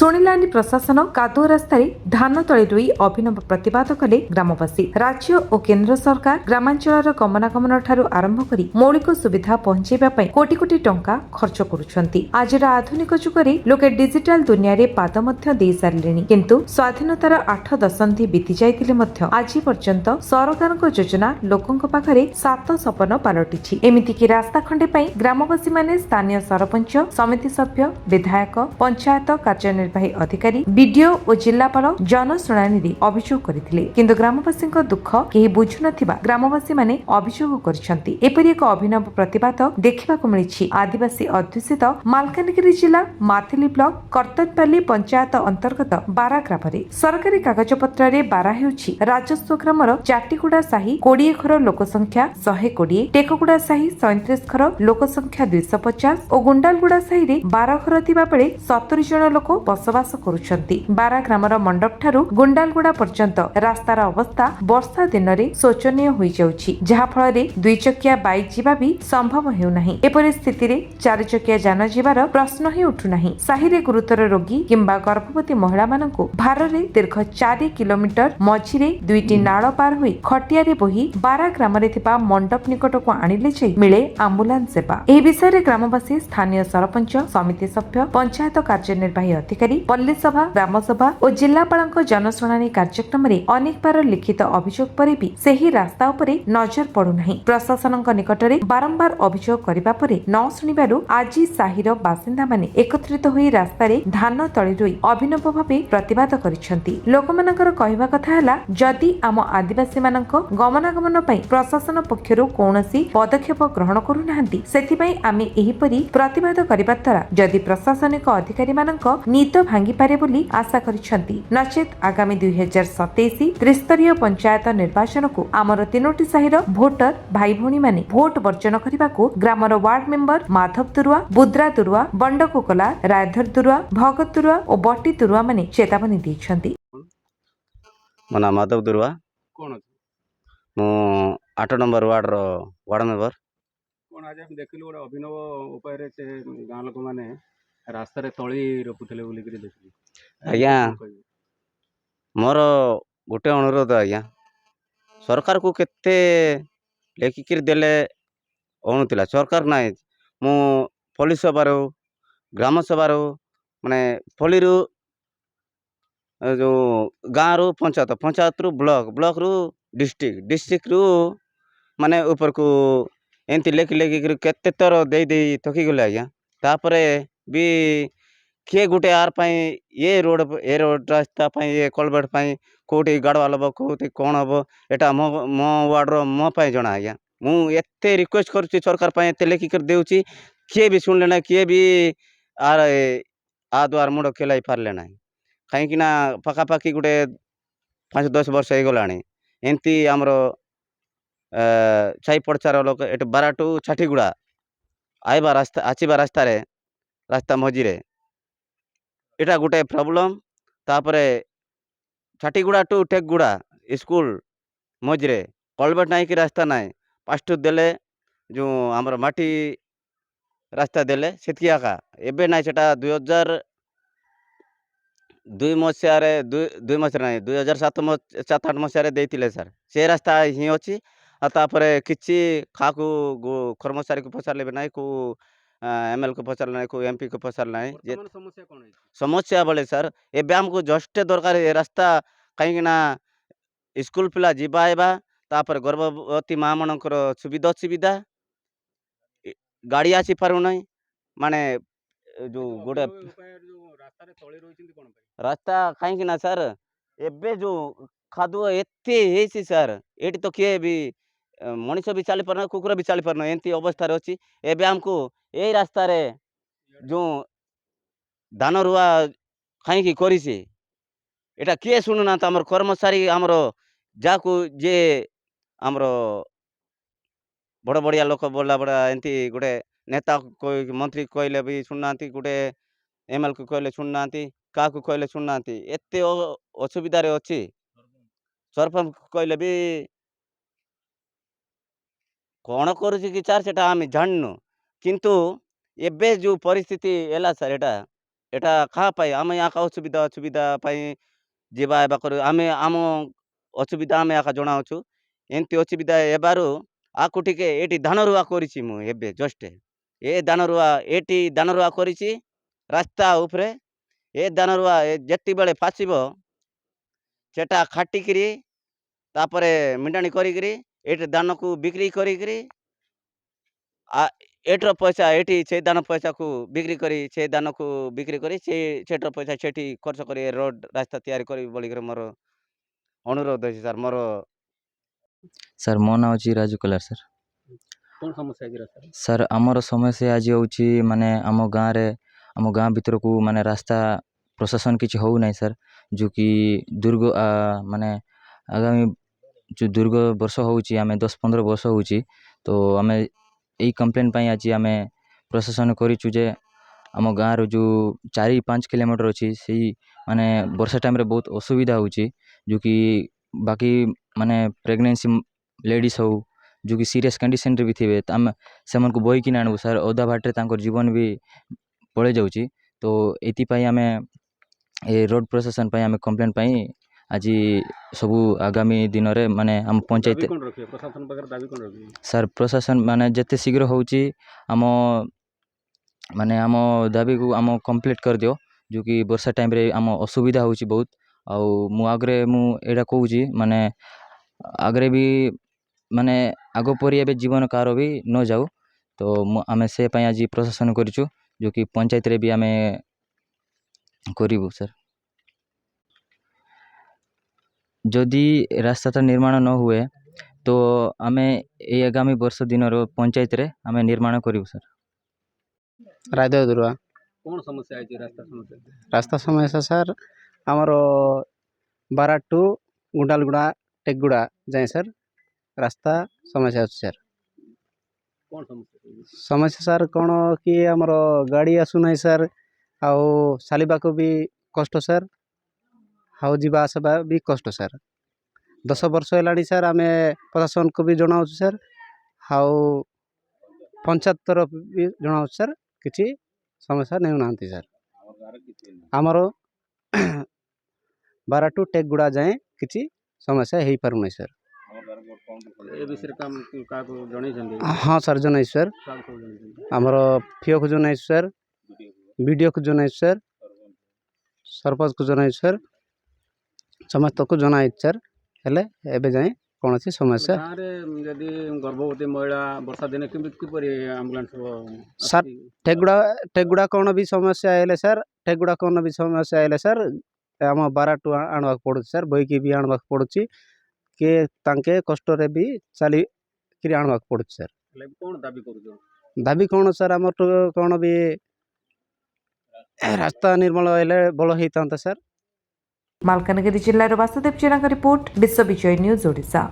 ଶୁଣିଲାନି ପ୍ରଶାସନ କାଦୁଅ ରାସ୍ତାରେ ଧାନ ତଳେ ରୋଇ ଅଭିନବ ପ୍ରତିବାଦ କଲେ ଗ୍ରାମବାସୀ। ରାଜ୍ୟ ଓ କେନ୍ଦ୍ର ସରକାର ଗ୍ରାମାଞ୍ଚଳର ଗମନାଗମନ ଠାରୁ ଆରମ୍ଭ କରି ମୌଳିକ ସୁବିଧା ପହଞ୍ଚାଇବା ପାଇଁ କୋଟି କୋଟି ଟଙ୍କା ଖର୍ଚ୍ଚ କରୁଛନ୍ତି। ଆଜିର ଆଧୁନିକ ଯୁଗରେ ଲୋକେ ଡିଜିଟାଲ ଦୁନିଆରେ ପାଦ ମଧ୍ୟ ଦେଇ ସାରିଲେଣି, କିନ୍ତୁ ସ୍ୱାଧୀନତାର 8 ଦଶନ୍ଧି ବିତି ଯାଇଥିଲେ ମଧ୍ୟ ଆଜି ପର୍ଯ୍ୟନ୍ତ ସରକାରଙ୍କ ଯୋଜନା ଲୋକଙ୍କ ପାଖରେ ସାତ ସପନ ପାଲଟିଛି। ଏମିତିକି ରାସ୍ତା ଖଣ୍ଡେ ପାଇଁ ଗ୍ରାମବାସୀମାନେ ସ୍ଥାନୀୟ ସରପଞ୍ଚ, ସମିତି ସଭ୍ୟ, ବିଧାୟକ, ପଞ୍ଚାୟତ କାର୍ଯ୍ୟନିର୍ବାହୀ ଅଧିକାରୀ, ବିଡିଓ ଓ ଜିଲ୍ଲାପାଳ ଜନଶୁଣାଣିରେ ଅଭିଯୋଗ କରିଥିଲେ, କିନ୍ତୁ ଗ୍ରାମବାସୀଙ୍କ ଦୁଃଖ କେହି ବୁଝୁନଥିବା ଗ୍ରାମବାସୀମାନେ ଅଭିଯୋଗ କରିଛନ୍ତି। ଏପରି ଏକ ଅଭିନବ ପ୍ରତିବାଦ ଦେଖିବାକୁ ମିଳିଛି ଆଦିବାସୀ ଅଧ୍ୟୁଷିତ ମାଲକାନଗିରି ଜିଲ୍ଲା ମାଥିଲି ବ୍ଲକ କର୍ତ୍ତନପାଲି ପଞ୍ଚାୟତ ଅନ୍ତର୍ଗତ ବାରା ଗ୍ରାମରେ। ସରକାରୀ କାଗଜପତ୍ରରେ ବାରା ହେଉଛି ରାଜସ୍ୱ ଗ୍ରାମର ଚାଟିଗୁଡା ସାହି 20 ଘର ଲୋକସଂଖ୍ୟା 120, ଟେକଗୁଡା ସାହି 37 ଘର ଲୋକସଂଖ୍ୟା 250 ଓ ଗୁଣ୍ଡାଲଗୁଡା ସାହିରେ 12 ଘର ଥିବା ବେଳେ 70 ଜଣ ଲୋକ ବସବାସ କରୁଛନ୍ତି। ବାରା ଗ୍ରାମର ମଣ୍ଡପ ଠାରୁ ଗୁଣ୍ଡାଲଗୁଡା ପର୍ଯ୍ୟନ୍ତ ରାସ୍ତାର ଅବସ୍ଥା ବର୍ଷା ଦିନରେ ଶୋଚନୀୟ ହୋଇଯାଉଛି, ଯାହା ଫଳରେ 2 ଚକିଆ ବାଇକ୍ ଯିବା ବି ସମ୍ଭବ ହେଉନାହିଁ। ଏପରି ସ୍ଥିତିରେ 4 ଚକିଆ ଯାନ ଯିବାର ପ୍ରଶ୍ନ ହିଁ ଉଠୁନାହିଁ। ସାହିରେ ଗୁରୁତର ରୋଗୀ କିମ୍ବା ଗର୍ଭବତୀ ମହିଳାମାନଙ୍କୁ ଭାରରେ ଦୀର୍ଘ 4 କିଲୋମିଟର ମଝିରେ 2ଟି ନାଳ ପାର ହୋଇ ଖଟିଆରେ ବୋହି ବାରା ଗ୍ରାମରେ ଥିବା ମଣ୍ଡପ ନିକଟକୁ ଆଣିଲେ ଯାଇ ମିଳେ ଆମ୍ବୁଲାନ୍ସ ସେବା। ଏହି ବିଷୟରେ ଗ୍ରାମବାସୀ ସ୍ଥାନୀୟ ସରପଞ୍ଚ, ସମିତି ସଭ୍ୟ, ପଞ୍ଚାୟତ କାର୍ଯ୍ୟନିର୍ବାହୀ ଅଧିକାରୀ, ପଲ୍ଲୀସଭା, ଗ୍ରାମସଭା ଓ ଜିଲ୍ଲାପାଳଙ୍କ ଜନଶୁଣାଣି କାର୍ଯ୍ୟକ୍ରମରେ ଅନେକବାର ଲିଖିତ ଅଭିଯୋଗ ପରେ ବି ସେହି ରାସ୍ତା ଉପରେ ନଜର ପଡୁନାହିଁ। ପ୍ରଶାସନଙ୍କ ନିକଟରେ ବାରମ୍ବାର ଅଭିଯୋଗ କରିବା ପରେ ନ ଶୁଣିବାରୁ ଆଜି ସାହିର ବାସିନ୍ଦାମାନେ ଏକତ୍ରିତ ହୋଇ ରାସ୍ତାରେ ଧାନ ତଳି ରୋଇ ଅଭିନବ ଭାବେ ପ୍ରତିବାଦ କରିଛନ୍ତି। ଲୋକମାନଙ୍କର କହିବା କଥା ହେଲା, ଯଦି ଆମ ଆଦିବାସୀମାନଙ୍କ ଗମନାଗମନ ପାଇଁ ପ୍ରଶାସନ ପକ୍ଷରୁ କୌଣସି ପଦକ୍ଷେପ ଗ୍ରହଣ କରୁନାହାନ୍ତି, ସେଥିପାଇଁ ଆମେ ଏହିପରି ପ୍ରତିବାଦ କରିବା ଦ୍ୱାରା ଯଦି ପ୍ରଶାସନିକ ଅଧିକାରୀ ମାନଙ୍କ ନିଦ ଭାଙ୍ଗିପାରେ ବୋଲି ଆଶା କରିଛନ୍ତି। ନଚେତ୍ ଆଗାମୀ 2027 ତ୍ରିସ୍ତରୀୟ ପଞ୍ଚାୟତ ନିର୍ବାଚନକୁ ଆମର 3ଟି ସାହିର ଭୋଟର ଭାଇ ଭଉଣୀମାନେ ଭୋଟ ବର୍ଜନ କରିବାକୁ ଗ୍ରାମର ୱାର୍ଡ ମେମ୍ବର ମାଧବ ଦୁରୁଆ, ବୁଦ୍ରା ଦୁରୁଆ, ବଣ୍ଡକୁକଲା, ରାୟଧର ଦୁରୁଆ, ଭଗତ ଦୁରୁଆ ଓ ବଟି ଦୁରୁଆ ମାନେ ଚେତାବନୀ ଦେଇଛନ୍ତି। ମୋ ନାଁ ମାଧବ ଦୁରୁଆ। କଣ ଅଛି ମୁଁ 8 ନମ୍ବର ୱାର୍ଡର ୱାର୍ଡ ମେମ୍ବର। କଣ ଆଜି ଆମେ ଦେଖିଲୁ ଗୋଟେ ଅଭିନବ ଉପାୟରେ ସେ ଗାଁ ଲୋକମାନେ ରାସ୍ତାରେ ତଳି ରଖୁଥିଲେ ବୋଲିକିରି ଦେଖିଲି। ଆଜ୍ଞା, କଣ କହିବେ? ମୋର ଗୋଟେ ଅନୁରୋଧ ଆଜ୍ଞା, ସରକାରକୁ କେତେ ଲେଖିକିରି ଦେଲେ ହଉନଥିଲା। ସରକାର ନାହିଁ, ମୁଁ ପଲ୍ଲୀ ସଭାରୁ, ଗ୍ରାମ ସଭାରୁ, ମାନେ ପଲ୍ଲୀରୁ ଯେଉଁ ଗାଁରୁ ପଞ୍ଚାୟତ, ପଞ୍ଚାୟତରୁ ବ୍ଲକ, ବ୍ଲକରୁ ଡିଷ୍ଟ୍ରିକ୍ଟରୁ ମାନେ ଉପରକୁ ଏମିତି ଲେଖିକିରି କେତେ ଥର ଦେଇ ଥକିଗଲେ ଆଜ୍ଞା। ତାପରେ ବି କିଏ ଗୋଟେ ଆର ପାଇଁ ଏ ରୋଡ଼ ରାସ୍ତା ପାଇଁ, ଏ କଲଭର୍ଟ ପାଇଁ କେଉଁଠି ଗାଡ଼ୁଆ ହେବ, କେଉଁଠି କ'ଣ ହେବ, ଏଇଟା ମୋ ୱାର୍ଡ଼ର ମୋ ପାଇଁ ଜଣା ଆଜ୍ଞା। ମୁଁ ଏତେ ରିକ୍ୱେଷ୍ଟ କରୁଛି ସରକାର ପାଇଁ, ଏତେ ଲେଖିକରି ଦେଉଛି, କିଏ ବି ଶୁଣିଲେ ନାହିଁ, କିଏ ବି ଆ ଦ୍ୱାରା ମୁଣ୍ଡ ଖେଳାଇ ପାରିଲେ ନାହିଁ। କାହିଁକିନା ପାଖାପାଖି ଗୋଟେ 5-10 ବର୍ଷ ହେଇଗଲାଣି ଏମିତି ଆମର ସାହି ପଡ଼ିଶାର ଲୋକ ଏଠି ବାରା ଟୁ ଛାଟିଗୁଡ଼ା ଆସିବା ରାସ୍ତାରେ, ରାସ୍ତା ମଝିରେ ଏଇଟା ଗୋଟେ ପ୍ରୋବ୍ଲେମ୍। ତାପରେ ଛାଟିଗୁଡ଼ା ଟୁ ଟେକଗୁଡ଼ା ସ୍କୁଲ ମଝିରେ କଲଭର୍ଟ ନାହିଁ କି ରାସ୍ତା ନାହିଁ। ପାଷ୍ଟ ଦେଲେ ଯେଉଁ ଆମର ମାଟି ରାସ୍ତା ଦେଲେ ସେତିକି ଆକା, ଏବେ ନାହିଁ। ସେଟା 2002 ମସିହାରେ, 2 ମସିହାରେ ନାହିଁ, 2007-8 ମସିହାରେ ଦେଇଥିଲେ ସାର୍। ସେ ରାସ୍ତା ହିଁ ଅଛି। ଆଉ ତାପରେ କିଛି କାହାକୁ କର୍ମଚାରୀକୁ ପଚାରିଲେ ବି ନାହିଁ, କେଉଁ MLକୁ ପଚାରିଲେ ନାହିଁ, କେଉଁ MPକୁ ପଚାରିଲେ ନାହିଁ। ବର୍ତ୍ତମାନ ସମସ୍ୟା କଣ ହେଇଛି? ସମସ୍ୟା ବୋଲେ ସାର୍, ଏବେ ଆମକୁ ଜଷ୍ଟ ଦରକାର ଏ ରାସ୍ତା। କାହିଁକିନା ସ୍କୁଲ ପିଲା ଯିବା ଆଇବା, ତାପରେ ଗର୍ଭବତୀ ମା ମାନଙ୍କର ଅସୁବିଧା, ଗାଡ଼ି ଆସିପାରୁନାହିଁ। ମାନେ ଯେଉଁ ଗୋଟେ ରାସ୍ତାରେ ତଳି ରହିଛନ୍ତି କଣ ପାଇଁ? ରାସ୍ତା କାହିଁକିନା ସାର୍, ଏବେ ଯେଉଁ କାଦୁଅ ଏତେ ହେଇଛି ସାର୍, ଏଠି ତ କିଏ ବି ମଣିଷ ବି ଚାଲିପାରୁନାହିଁ, କୁକୁର ବି ଚାଲିପାରୁନାହିଁ, ଏମିତି ଅବସ୍ଥାରେ ଅଛି। ଏବେ ଆମକୁ ଏଇ ରାସ୍ତାରେ ଯେଉଁ ଧାନ ରୁଆ କାହିଁକି କରିଛି, ଏଇଟା କିଏ ଶୁଣୁନାହାନ୍ତି। ଆମର କର୍ମଚାରୀ, ଆମର ଯାହାକୁ ଯେ ଆମର ବଡ଼ ବଡ଼ିଆ ଲୋକ ବଡ଼ ଏମିତି ଗୋଟେ ନେତା ମନ୍ତ୍ରୀ କହିଲେ ବି ଶୁଣୁନାହାନ୍ତି, ଗୋଟେ MLକୁ କହିଲେ ଶୁଣୁନାହାନ୍ତି, କାହାକୁ କହିଲେ ଶୁଣୁନାହାନ୍ତି। ଏତେ ଅସୁବିଧାରେ ଅଛି। ସରପଞ୍ଚ କହିଲେ ବି କ'ଣ କରୁଛି କି ସାର୍, ସେଟା ଆମେ ଜାଣିନୁ। କିନ୍ତୁ ଏବେ ଯେଉଁ ପରିସ୍ଥିତି ହେଲା ସାର୍, ଏଇଟା এটা କାହା ପାଇଁ ଆମେ ଆକା ଅସୁବିଧା ପାଇଁ ଯିବା ଆଇବା କରୁ ଆମେ ଆମ ଅସୁବିଧା ଆମେ ଆକା ଜଣାଉଛୁ ଏମିତି ଅସୁବିଧା ହେବାରୁ ଆକୁ ଟିକେ ଏଠି ଧାନ ରୁଆ କରିଛି ମୁଁ ଏବେ ଜଷ୍ଟ ଏ ଧାନ ରୁଆ ଏଠି ଧାନ ରୁଆ କରିଛି ରାସ୍ତା ଉପରେ ଏ ଧାନ ରୁଆ ଯେତେବେଳେ ପାଚିବ ସେଟା ଖାଟିକିରି ତାପରେ ମିଣ୍ଡାଣି କରିକିରି ଏଠି ଧାନକୁ ବିକ୍ରି କରିକିରି ଏଠିର ପଇସା ଏଠି ସେ ଧାନ ପଇସାକୁ ବିକ୍ରି କରି ସେ ଧାନକୁ ବିକ୍ରି କରି ସେଠିର ପଇସା ସେଠି ଖର୍ଚ୍ଚ କରି ରୋଡ଼ ରାସ୍ତା ତିଆରି କରିବି ବୋଲିକରି ମୋର ଅନୁରୋଧ ଅଛି ସାର୍ ମୋର ସାର୍ ମୋ ନାଁ ହେଉଛି ରାଜୁ କଲାର ସାର୍। କ'ଣ ସମସ୍ୟା ହେଇଛି ରାସ୍ତାରେ? ସାର୍ ଆମର ସମସ୍ୟା ଆଜି ହେଉଛି ମାନେ ଆମ ଗାଁ ଭିତରକୁ ମାନେ ରାସ୍ତା ପ୍ରଶାସନ କିଛି ହେଉନାହିଁ ସାର୍ ଯେଉଁ କି ମାନେ ଆଗାମୀ ଯେଉଁ ଦୁର୍ଗ ବର୍ଷ ହେଉଛି ଆମେ 10-15 ବର୍ଷ ହେଉଛି ତ ଆମେ ଏଇ କମ୍ପ୍ଲେନ୍ ପାଇଁ ଆଜି ଆମେ ପ୍ରଶାସନ କରିଛୁ ଯେ ଆମ ଗାଁର ଯେଉଁ 4-5 କିଲୋମିଟର ଅଛି ସେଇ ମାନେ ବର୍ଷା ଟାଇମ୍ରେ ବହୁତ ଅସୁବିଧା ହେଉଛି ଯେଉଁ କି ବାକି ମାନେ ପ୍ରେଗନେନ୍ସି ଲେଡ଼ିଜ୍ ହଉ ଯେଉଁ କି ସିରିୟସ୍ କଣ୍ଡିସନ୍ରେ ବି ଥିବେ ତ ଆମେ ସେମାନଙ୍କୁ ବୋହିକିନା ଆଣିବୁ ସାର୍ ଅଧା ବାଟରେ ତାଙ୍କର ଜୀବନ ବି ପଳେଇ ଯାଉଛି ତ ଏଥିପାଇଁ ଆମେ ଏ ରୋଡ଼ ପ୍ରଶାସନ ପାଇଁ ଆମେ କମ୍ପ୍ଲେନ୍ ପାଇଁ ଆଜି ସବୁ ଆଗାମୀ ଦିନରେ ମାନେ ଆମ ପଞ୍ଚାୟତ ଦାବି କ'ଣ ରଖିବେ ପ୍ରଶାସନ ପାଖରେ ଦାବି କ'ଣ ରଖିବେ? ସାର୍ ପ୍ରଶାସନ ମାନେ ଯେତେ ଶୀଘ୍ର ହେଉଛି ଆମ ଦାବିକୁ ଆମ କମ୍ପ୍ଲିଟ୍ କରିଦିଅ ଯେଉଁ କି ବର୍ଷା ଟାଇମ୍ରେ ଆମ ଅସୁବିଧା ହେଉଛି ବହୁତ ଆଉ ମୁଁ ଏଇଟା କହୁଛି ମାନେ ଆଗରେ ବି ମାନେ ଆଗ ପରି ଏବେ ଜୀବନ କାହାର ବି ନ ଯାଉ ତ ଆମେ ସେ ପାଇଁ ଆଜି ପ୍ରଶାସନ କରିଛୁ ଯେଉଁ କି ପଞ୍ଚାୟତରେ ବି ଆମେ କରିବୁ ସାର୍ ଯଦି ରାସ୍ତାଟା ନିର୍ମାଣ ନ ହୁଏ ତ ଆମେ ଏଇ ଆଗାମୀ ବର୍ଷ ଦିନର ପଞ୍ଚାୟତରେ ଆମେ ନିର୍ମାଣ କରିବୁ ସାର୍। ରାୟଦେବ ଦୁର୍ଗା କ'ଣ ସମସ୍ୟା ହେଇଛି ରାସ୍ତା ସମସ୍ୟା? ରାସ୍ତା ସମସ୍ୟା ସାର୍ ଆମର ବାରାଟ ଟୁ ଗୁଣ୍ଡାଲଗୁଡ଼ା ଟେକଗୁଡ଼ା ଯାଏଁ ସାର୍ ରାସ୍ତା ସମସ୍ୟା ଅଛି ସାର୍। କ'ଣ ସମସ୍ୟା ହେଇଛି? ସମସ୍ୟା ସାର୍ କ'ଣ କି ଆମର ଗାଡ଼ି ଆସୁନାହିଁ ସାର୍ ଆଉ ଚାଲିବାକୁ ବି କଷ୍ଟ ସାର୍ ଆଉ ଯିବା ଆସିବା ବି କଷ୍ଟ ସାର୍ 10 ବର୍ଷ ହେଲାଣି ସାର୍ ଆମେ ପ୍ରଶାସନକୁ ବି ଜଣାଉଛୁ ସାର୍ ଆଉ ପଞ୍ଚାୟତ ତରଫ ବି ଜଣାଉଛୁ ସାର୍ କିଛି ସମସ୍ୟା ନେଉନାହାନ୍ତି ସାର୍। ଆମର ବାରାଟୁ ଟେକଗୁଡ଼ା ଯାଏଁ କିଛି ସମସ୍ୟା ହେଇପାରୁନାହିଁ ସାର୍। ଏ ବିଷୟରେ କାହାକୁ ଜଣେଇଛନ୍ତି? ହଁ ସାର୍ ଜଣାଇଛୁ ସାର୍ କାହାକୁ ସବୁ ଜଣେଇଛନ୍ତି? ଆମର ପିଓକୁ ଜଣାଇଛୁ ସାର୍ ବିଡ଼ିଓକୁ ଜଣାଇଛୁ ସାର୍ ସରପଞ୍ଚକୁ ଜଣାଇଛୁ ସାର୍ ସମସ୍ତଙ୍କୁ ଜଣାଇଛୁ ସାର୍ ହେଲେ ଏବେ ଯାଏଁ କୌଣସି ସମସ୍ୟା ଗାଁରେ ଯଦି ଗର୍ଭବତୀ ମହିଳା ବର୍ଷା ଦିନେ କିପରି ଆମ୍ବୁଲାନ୍ସ ସାର୍ ଟେକଗୁଡ଼ା କ'ଣ ବି ସମସ୍ୟା ହେଲେ ସାର୍ ଆମ ବାରାଟୁ ଆଣିବାକୁ ପଡ଼ୁଛି ସାର୍ ବହିକି ବି ଆଣିବାକୁ ପଡ଼ୁଛି କି ତାଙ୍କେ କଷ୍ଟରେ ବି ଚାଲିକିରି ଆଣିବାକୁ ପଡ଼ୁଛି ସାର୍। ହେଲେ କ'ଣ ଦାବି କରୁଛ? ଦାବି କ'ଣ ସାର୍ ଆମର କ'ଣ ବି ରାସ୍ତା ନିର୍ମଳ ହେଲେ ଭଲ ହେଇଥାନ୍ତା ସାର୍। ମାଲକାନଗିରି ଜିଲ୍ଲାର ବାସୁଦେବ ଜେନାଙ୍କ ରିପୋର୍ଟ ବିଶ୍ୱ ବିଜୟ ନ୍ୟୁଜ୍ ଓଡ଼ିଶା।